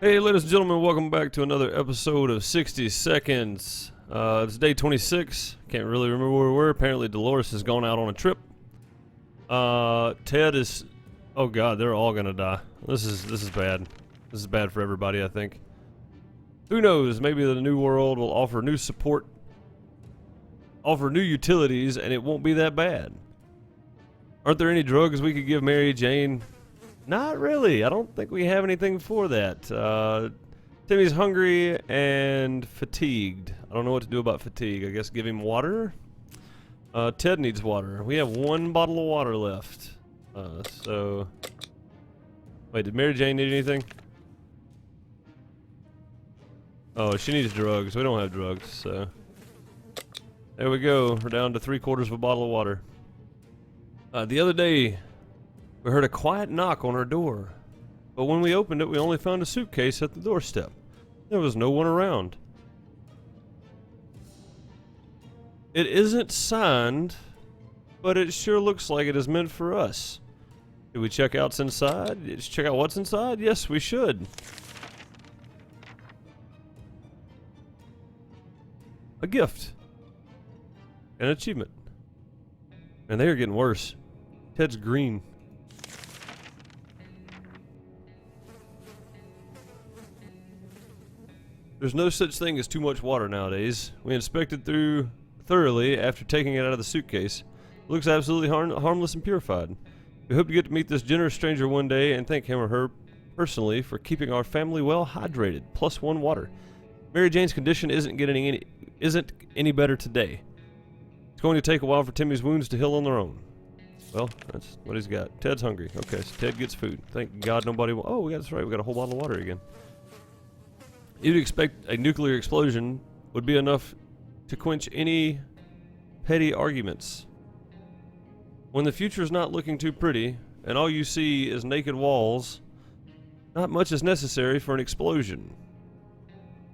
Hey, ladies and gentlemen, welcome back to another episode of 60 Seconds. It's day 26. Can't really remember where we were. Apparently, Dolores has gone out on a trip. Ted is. Oh God, they're all gonna die. This is bad. This is bad for everybody, I think. Who knows? Maybe the new world will offer new support, offer new utilities, and it won't be that bad. Aren't there any drugs we could give Mary Jane? Not really. I don't think we have anything for that. Timmy's hungry and fatigued. I don't know what to do about fatigue. I guess give him water? Ted needs water. We have one bottle of water left. Wait, did Mary Jane need anything? Oh, she needs drugs. We don't have drugs, so. There we go. We're down to 3/4 of a bottle of water. The other day, we heard a quiet knock on our door, but when we opened it, we only found a suitcase at the doorstep. There was no one around. It isn't signed, but it sure looks like it is meant for us. Should we check out inside? Check out what's inside? Yes, we should. A gift. An achievement. And they are getting worse. Ted's green. There's no such thing as too much water nowadays. We inspected through thoroughly after taking it out of the suitcase. It looks absolutely harmless and purified. We hope to get to meet this generous stranger one day and thank him or her personally for keeping our family well hydrated. +1 water. Mary Jane's condition isn't any better today. It's going to take a while for Timmy's wounds to heal on their own. Well, that's what he's got. Ted's hungry. Okay, so Ted gets food. Thank God nobody. Oh, that's right. We got a whole bottle of water again. You'd expect a nuclear explosion would be enough to quench any petty arguments. When the future is not looking too pretty, and all you see is naked walls, not much is necessary for an explosion.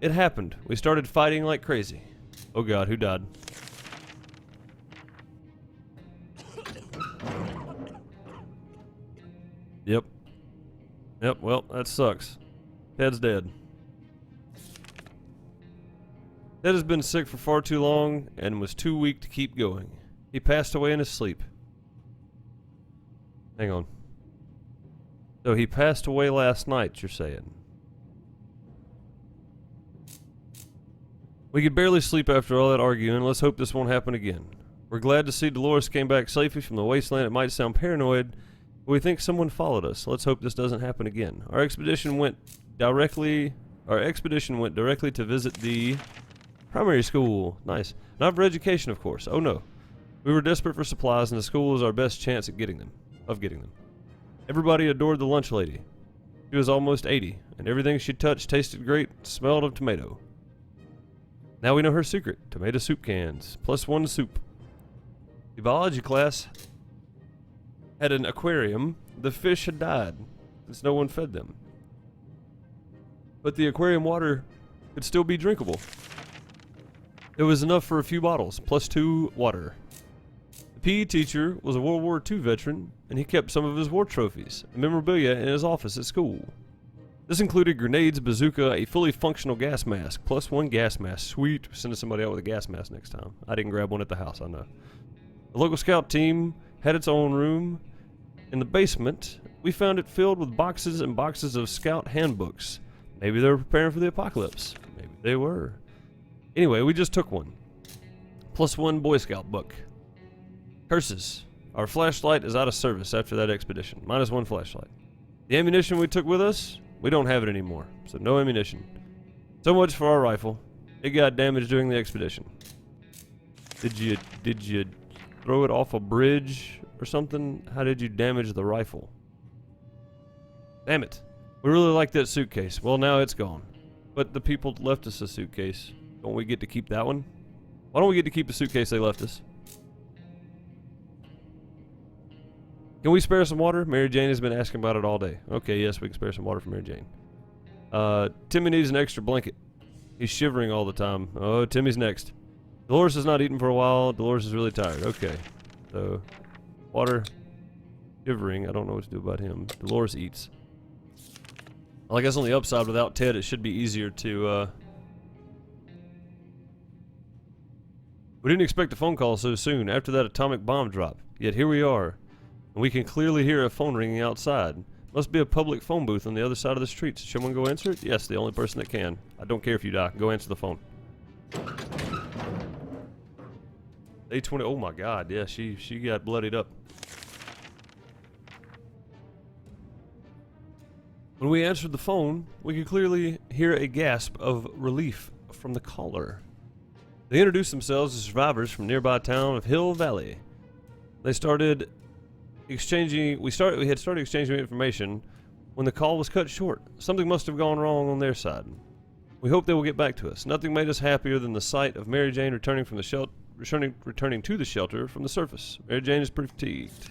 It happened. We started fighting like crazy. Oh God, who died? Yep. Yep, well, that sucks. Ted's dead. Ted has been sick for far too long and was too weak to keep going. He passed away in his sleep. Hang on. So he passed away last night, you're saying? We could barely sleep after all that arguing. Let's hope this won't happen again. We're glad to see Dolores came back safely from the wasteland. It might sound paranoid, but we think someone followed us. Let's hope this doesn't happen again. Our expedition went directly to visit the primary school. Nice. Not for education, of course. Oh no. We were desperate for supplies, and the school was our best chance at getting them. Everybody adored the lunch lady. She was almost 80, and everything she touched tasted great, smelled of tomato. Now we know her secret. Tomato soup cans. +1 soup. The biology class had an aquarium. The fish had died, since no one fed them. But the aquarium water could still be drinkable. It was enough for a few bottles, +2 water. The PE teacher was a World War II veteran, and he kept some of his war trophies and memorabilia in his office at school. This included grenades, bazooka, a fully functional gas mask, +1 gas mask. Sweet, sending somebody out with a gas mask next time. I didn't grab one at the house, I know. The local scout team had its own room. In the basement, we found it filled with boxes and boxes of scout handbooks. Maybe they were preparing for the apocalypse. Maybe they were. Anyway, we just took one. +1 Boy Scout book. Curses. Our flashlight is out of service after that expedition. -1 flashlight. The ammunition we took with us, we don't have it anymore. So no ammunition. So much for our rifle. It got damaged during the expedition. Did you throw it off a bridge or something? How did you damage the rifle? Damn it. We really like that suitcase. Well, now it's gone. But the people left us a suitcase. Don't we get to keep that one? Why don't we get to keep the suitcase they left us? Can we spare some water? Mary Jane has been asking about it all day. Okay, yes, we can spare some water for Mary Jane. Timmy needs an extra blanket. He's shivering all the time. Oh, Timmy's next. Dolores has not eaten for a while. Dolores is really tired. Okay. So, water, shivering. I don't know what to do about him. Dolores eats. Well, I guess on the upside, without Ted, it should be easier to, We didn't expect a phone call so soon after that atomic bomb drop. Yet here we are, and we can clearly hear a phone ringing outside. Must be a public phone booth on the other side of the street. Should someone go answer it? Yes, the only person that can. I don't care if you die. Go answer the phone. A20. Oh my God. Yeah, she got bloodied up. When we answered the phone, we could clearly hear a gasp of relief from the caller. They introduced themselves as survivors from nearby town of Hill Valley. They started exchanging. We had started exchanging information when the call was cut short. Something must have gone wrong on their side. We hope they will get back to us. Nothing made us happier than the sight of Mary Jane returning from the returning to the shelter from the surface. Mary Jane is pretty fatigued.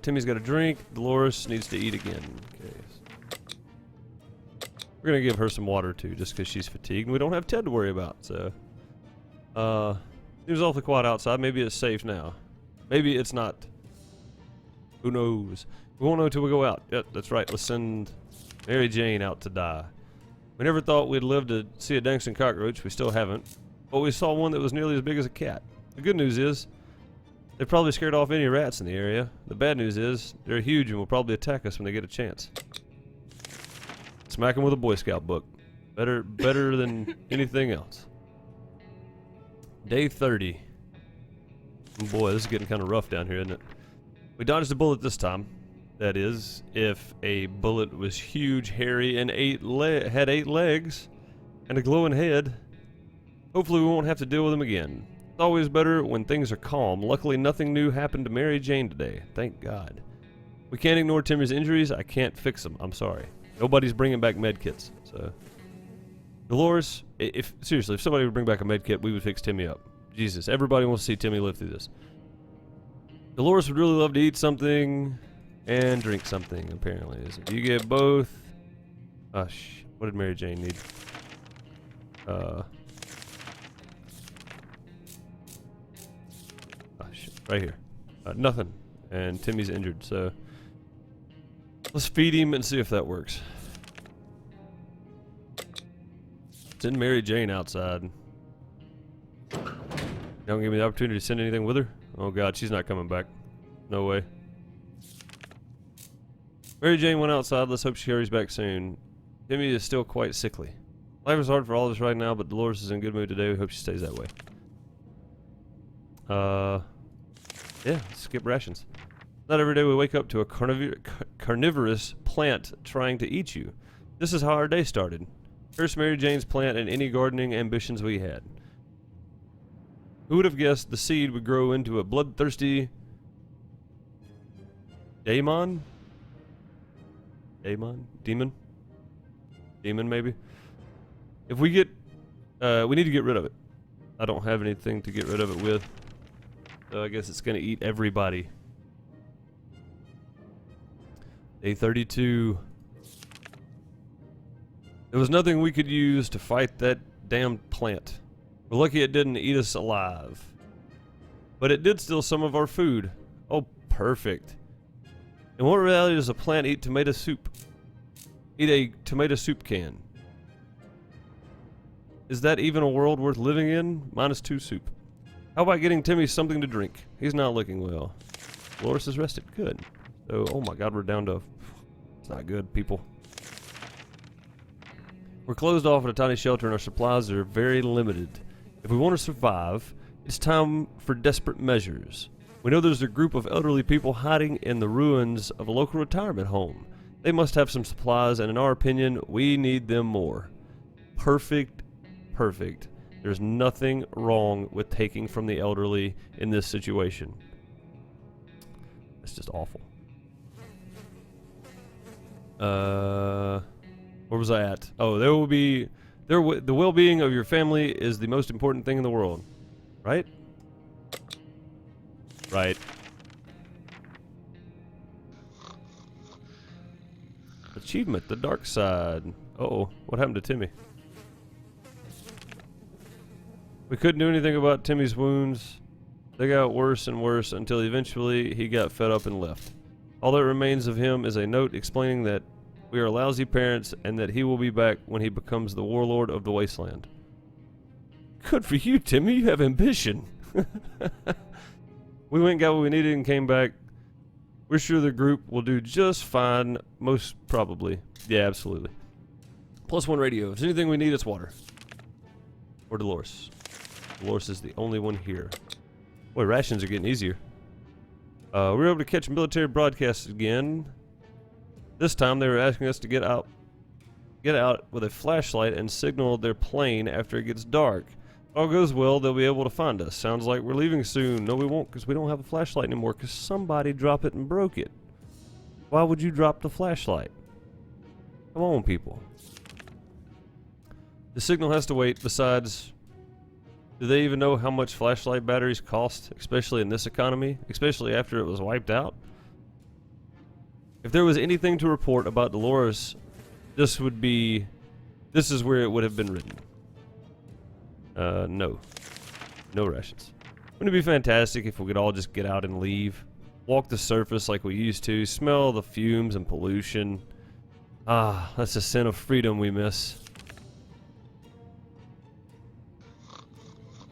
Timmy's got a drink. Dolores needs to eat again. Okay. We're gonna give her some water too, just because she's fatigued and we don't have Ted to worry about. So, it was awfully quiet outside. Maybe it's safe now. Maybe it's not. Who knows? We won't know until we go out. Yep, that's right. Let's send Mary Jane out to die. We never thought we'd live to see a dancing cockroach. We still haven't. But we saw one that was nearly as big as a cat. The good news is, they probably scared off any rats in the area. The bad news is, they're huge and will probably attack us when they get a chance. Smack them with a Boy Scout book. Better than anything else. Day 30. Oh boy, this is getting kind of rough down here, isn't it? We dodged a bullet this time. That is, if a bullet was huge, hairy, and had 8 legs and a glowing head. Hopefully we won't have to deal with them again. It's always better when things are calm. Luckily, nothing new happened to Mary Jane today. Thank God. We can't ignore Timmy's injuries. I can't fix them. I'm sorry. Nobody's bringing back med kits, so. Dolores, seriously, if somebody would bring back a med kit, we would fix Timmy up. Jesus, everybody wants to see Timmy live through this. Dolores would really love to eat something and drink something, apparently. Do you get both? What did Mary Jane need? Right here. Nothing. And Timmy's injured, so. Let's feed him and see if that works. Send Mary Jane outside. Don't give me the opportunity to send anything with her? Oh God, she's not coming back. No way. Mary Jane went outside. Let's hope she hurries back soon. Timmy is still quite sickly. Life is hard for all of us right now, but Dolores is in good mood today. We hope she stays that way. Yeah, skip rations. Not every day we wake up to a carnivorous plant trying to eat you. This is how our day started. First Mary Jane's plant and any gardening ambitions we had. Who would have guessed the seed would grow into a bloodthirsty demon maybe? If we get, we need to get rid of it. I don't have anything to get rid of it with. So I guess it's gonna eat everybody. Day 32. There was nothing we could use to fight that damned plant. We're lucky it didn't eat us alive. But it did steal some of our food. Oh, perfect. In what reality does a plant eat tomato soup? Eat a tomato soup can. Is that even a world worth living in? -2 soup. How about getting Timmy something to drink? He's not looking well. Dolores is rested. Good. So, oh my God, we're down to... It's not good, people. We're closed off at a tiny shelter and our supplies are very limited. If we want to survive, it's time for desperate measures. We know there's a group of elderly people hiding in the ruins of a local retirement home. They must have some supplies, and in our opinion, we need them more. Perfect. Perfect. There's nothing wrong with taking from the elderly in this situation. It's just awful. Where was I at? Oh, the well-being of your family is the most important thing in the world. Right? Right. Achievement, the dark side. Uh-oh, what happened to Timmy? We couldn't do anything about Timmy's wounds. They got worse and worse until eventually he got fed up and left. All that remains of him is a note explaining that we are lousy parents and that he will be back when he becomes the warlord of the wasteland. Good for you, Timmy. You have ambition. We went and got what we needed and came back. We're sure the group will do just fine, most probably. Yeah, absolutely. +1 radio. If there's anything we need, it's water. Or Dolores. Dolores is the only one here. Boy, rations are getting easier. We were able to catch military broadcasts again. This time they were asking us to get out with a flashlight and signal their plane after it gets dark. If all goes well, they'll be able to find us. Sounds like we're leaving soon. No, we won't, because we don't have a flashlight anymore, because somebody dropped it and broke it. Why would you drop the flashlight? Come on, people. The signal has to wait. Besides, do they even know how much flashlight batteries cost, especially in this economy, especially after it was wiped out? If there was anything to report about Dolores, this is where it would have been written. No rations. Wouldn't it be fantastic if we could all just get out and leave? Walk the surface like we used to, smell the fumes and pollution. Ah, that's a scent of freedom we miss.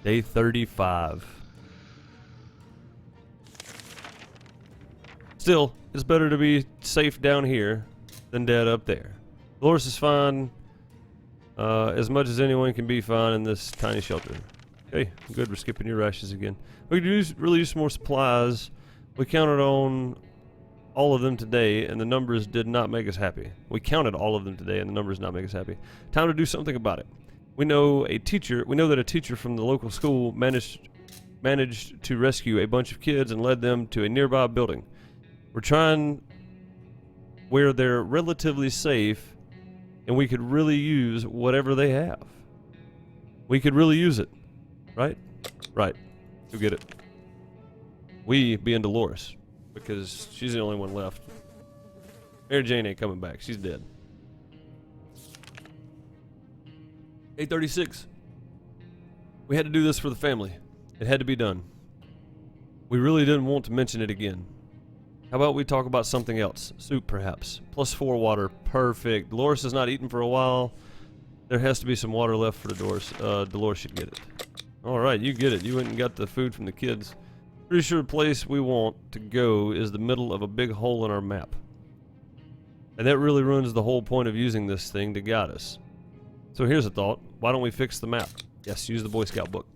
Day 35. Still, it's better to be safe down here than dead up there. Dolores is fine, as much as anyone can be fine in this tiny shelter. Okay, good, we're skipping your rations again. We could really use some more supplies. We counted on all of them today, and the numbers did not make us happy. We counted all of them today, and the numbers did not make us happy. Time to do something about it. We know that a teacher from the local school managed to rescue a bunch of kids and led them to a nearby building. We're trying where they're relatively safe, and we could really use whatever they have. We could really use it, right? Right. Who get it? We being Dolores, because she's the only one left. Mary Jane ain't coming back. She's dead. 8:36. We had to do this for the family. It had to be done. We really didn't want to mention it again. How about we talk about something else? Soup, perhaps. +4 water. Perfect. Dolores has not eaten for a while. There has to be some water left for Dolores. Dolores should get it. Alright, you get it. You went and got the food from the kids. Pretty sure the place we want to go is the middle of a big hole in our map. And that really ruins the whole point of using this thing to guide us. So here's a thought. Why don't we fix the map? Yes, use the Boy Scout book.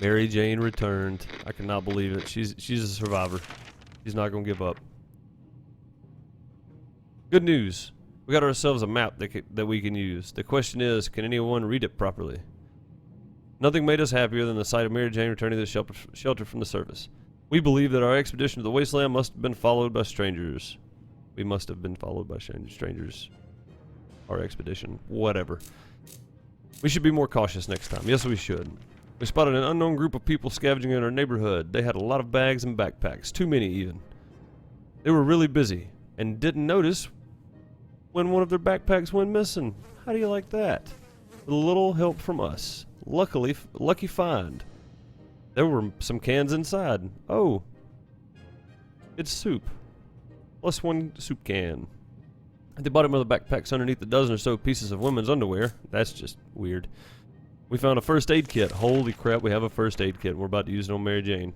Mary Jane returned. I cannot believe it. She's a survivor. She's not going to give up. Good news. We got ourselves a map that we can use. The question is, can anyone read it properly? Nothing made us happier than the sight of Mary Jane returning to the shelter from the surface. We believe that our expedition to the wasteland must have been followed by strangers. We must have been followed by strangers. Our expedition. Whatever. We should be more cautious next time. Yes, we should. We spotted an unknown group of people scavenging in our neighborhood. They had a lot of bags and backpacks. Too many, even. They were really busy and didn't notice when one of their backpacks went missing. How do you like that? With a little help from us. Lucky find. There were some cans inside. Oh. It's soup. +1 soup can. At the bottom of the backpack's underneath a dozen or so pieces of women's underwear. That's just weird. We found a first aid kit. Holy crap, we have a first aid kit. We're about to use it on Mary Jane.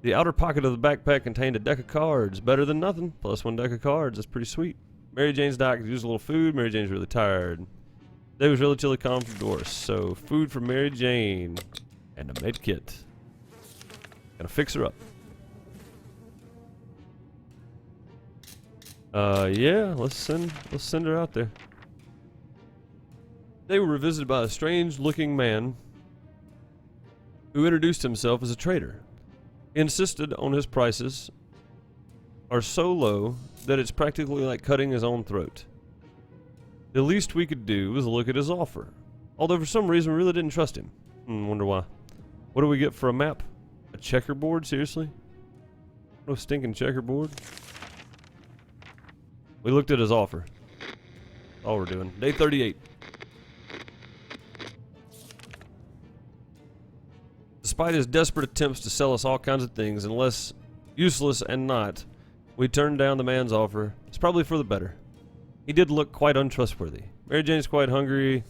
The outer pocket of the backpack contained a deck of cards. Better than nothing. +1 deck of cards. That's pretty sweet. Mary Jane's doc could use a little food. Mary Jane's really tired. Today was relatively calm for Doris. So, food for Mary Jane. And a med kit. Gotta fix her up. Yeah, let's send her out there. They were visited by a strange-looking man who introduced himself as a trader. He insisted on his prices are so low that it's practically like cutting his own throat. The least we could do was look at his offer, although for some reason we really didn't trust him. Wonder why. What do we get for a map? A checkerboard? Seriously? No stinking checkerboard. We looked at his offer. That's all we're doing. Day 38. Despite his desperate attempts to sell us all kinds of things, unless useless and not, we turned down the man's offer. It's probably for the better. He did look quite untrustworthy. Mary Jane's quite hungry.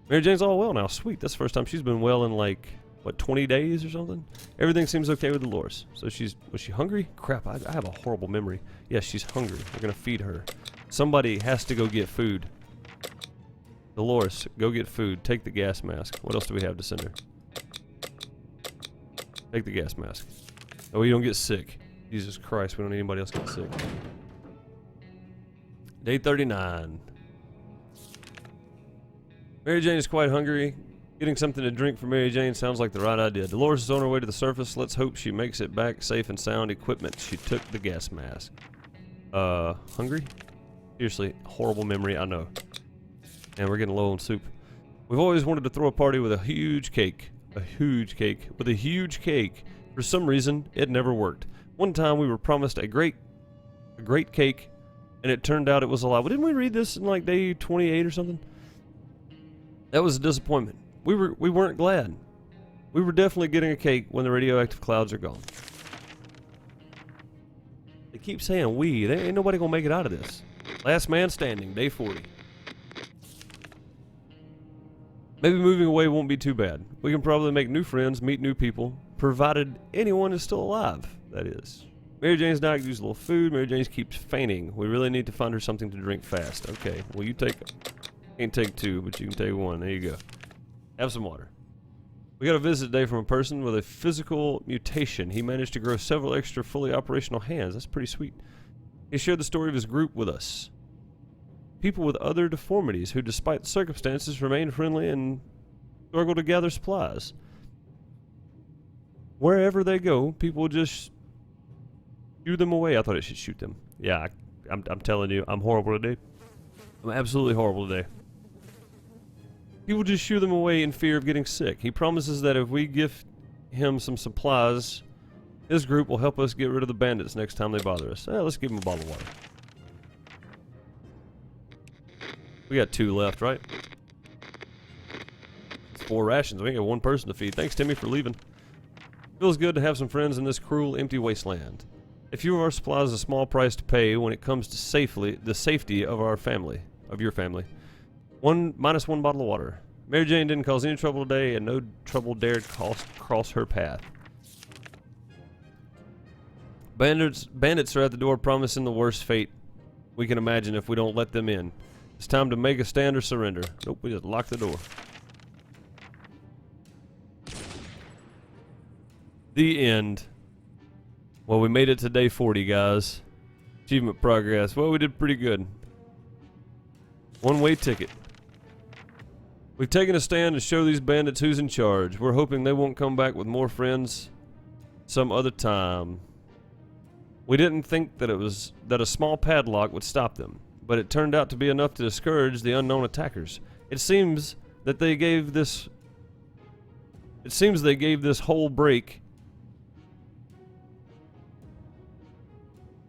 Mary Jane's all well now. Sweet. That's the first time she's been well in like, what, 20 days or something? Everything seems okay with Dolores. So was she hungry? Crap, I have a horrible memory. Yes, she's hungry. We're going to feed her. Somebody has to go get food. Dolores, go get food. Take the gas mask. What else do we have to send her? Take the gas mask. Oh, you don't get sick. Jesus Christ, we don't need anybody else get sick. Day 39. Mary Jane is quite hungry. Getting something to drink for Mary Jane sounds like the right idea. Dolores is on her way to the surface. Let's hope she makes it back safe and sound. Equipment. She took the gas mask. Hungry? Seriously, horrible memory, I know. And we're getting low on soup. We've always wanted to throw a party with a huge cake. A huge cake. With a huge cake. For some reason, it never worked. One time we were promised a great cake, and it turned out it was a lie. Well, didn't we read this in like day 28 or something? That was a disappointment. We weren't glad. We were definitely getting a cake when the radioactive clouds are gone. They keep saying we. There ain't nobody gonna make it out of this. Last man standing, day 40. Maybe moving away won't be too bad. We can probably make new friends, meet new people, provided anyone is still alive, that is. Mary Jane's not used a little food. Mary Jane keeps fainting. We really need to find her something to drink fast. Okay, well you can't take two, but you can take one. There you go. Have some water. We got a visit today from a person with a physical mutation. He managed to grow several extra fully operational hands. That's pretty sweet. He shared the story of his group with us. People with other deformities who, despite the circumstances, remain friendly and struggle to gather supplies. Wherever they go, people just shoo them away. I thought it should shoot them. Yeah, I'm telling you, I'm horrible today. I'm absolutely horrible today. People just shoo them away in fear of getting sick. He promises that if we gift him some supplies, his group will help us get rid of the bandits next time they bother us. Let's give him a bottle of water. We got 2 left, right? It's 4 rations. We ain't got 1 person to feed. Thanks, Timmy, for leaving. Feels good to have some friends in this cruel, empty wasteland. A few of our supplies is a small price to pay when it comes to the safety of our family, of your family. Minus 1 bottle of water. Mary Jane didn't cause any trouble today, and no trouble dared cross her path. Bandits are at the door, promising the worst fate we can imagine if we don't let them in. It's time to make a stand or surrender. Nope, we just locked the door. The end. Well, we made it to day 40, guys. Achievement progress. Well, we did pretty good. One-way ticket. We've taken a stand to show these bandits who's in charge. We're hoping they won't come back with more friends some other time. We didn't think that a small padlock would stop them, but it turned out to be enough to discourage the unknown attackers. It seems they gave this whole break.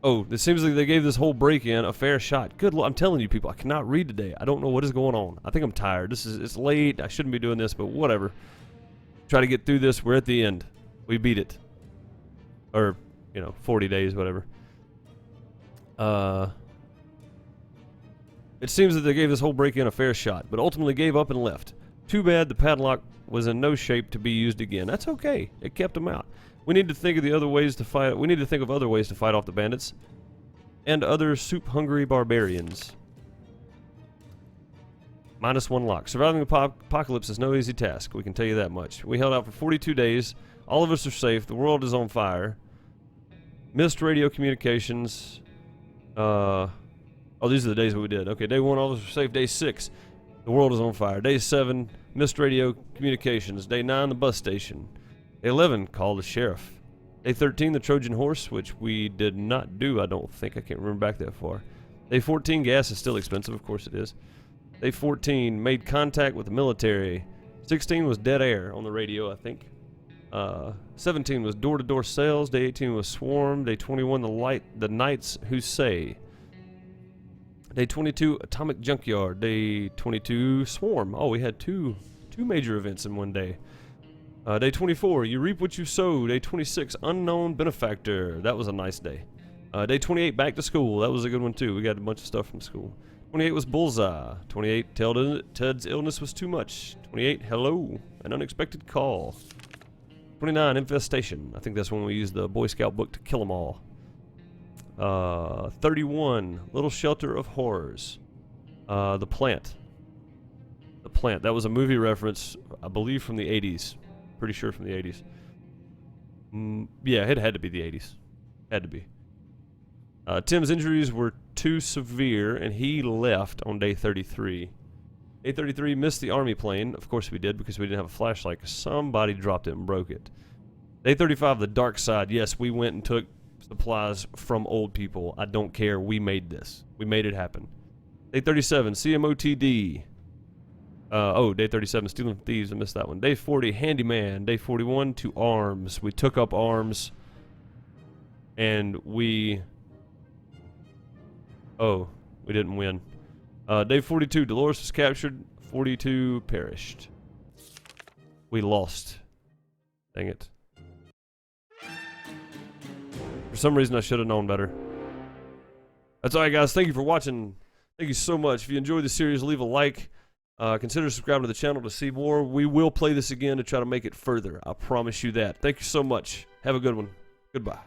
Oh, it seems like they gave this whole break-in a fair shot. Good Lord, I'm telling you people, I cannot read today. I don't know what is going on. I think I'm tired. It's late. I shouldn't be doing this, but whatever. Try to get through this. We're at the end. We beat it. Or, 40 days, whatever. It seems that they gave this whole break-in a fair shot, but ultimately gave up and left. Too bad the padlock was in no shape to be used again. That's okay. It kept them out. We need to think of other ways to fight off the bandits and other soup-hungry barbarians. Minus 1 lock. Surviving the apocalypse is no easy task. We can tell you that much. We held out for 42 days. All of us are safe. The world is on fire. Missed radio communications. Oh, these are the days we did. Okay, day 1, all of us are safe. Day 6, the world is on fire. Day 7, missed radio communications. Day 9, the bus station. Day 11, call the sheriff. Day 13, the Trojan horse, which we did not do, I don't think. I can't remember back that far. Day 14, gas is still expensive. Of course it is. Day 14, made contact with the military. 16 was dead air on the radio, I think. 17 was door-to-door sales. Day 18 was swarm. Day 21, the knights who say. Day 22, atomic junkyard. Day 22, swarm. Oh, we had two major events in one day. Day 24, you reap what you sow. Day 26, unknown benefactor. That was a nice day. Day 28, back to school. That was a good one too. We got a bunch of stuff from school. 28 was bullseye. 28, Ted's illness was too much. 28, hello, an unexpected call. 29, infestation. I think that's when we used the Boy Scout book to kill them all. 31, little shelter of horrors. The plant. The plant. That was a movie reference, I believe, from the 80s. Pretty sure from the 80s. Yeah, it had to be the 80s. Had to be. Tim's injuries were too severe, and he left on day 33. Day 33, missed the army plane. Of course we did, because we didn't have a flashlight. Somebody dropped it and broke it. Day 35, the dark side. Yes, we went and took supplies from old people. I don't care. We made this. We made it happen. Day 37, CMOTD. Day 37, stealing from thieves. I missed that one. Day 40, handyman. Day 41, to arms. We took up arms, and we... Oh, we didn't win. Day 42, Dolores was captured. 42 perished. We lost. Dang it. For some reason, I should have known better. That's all right, guys. Thank you for watching. Thank you so much. If you enjoyed the series, leave a like. Consider subscribing to the channel to see more. We will play this again to try to make it further. I promise you that. Thank you so much. Have a good one. Goodbye.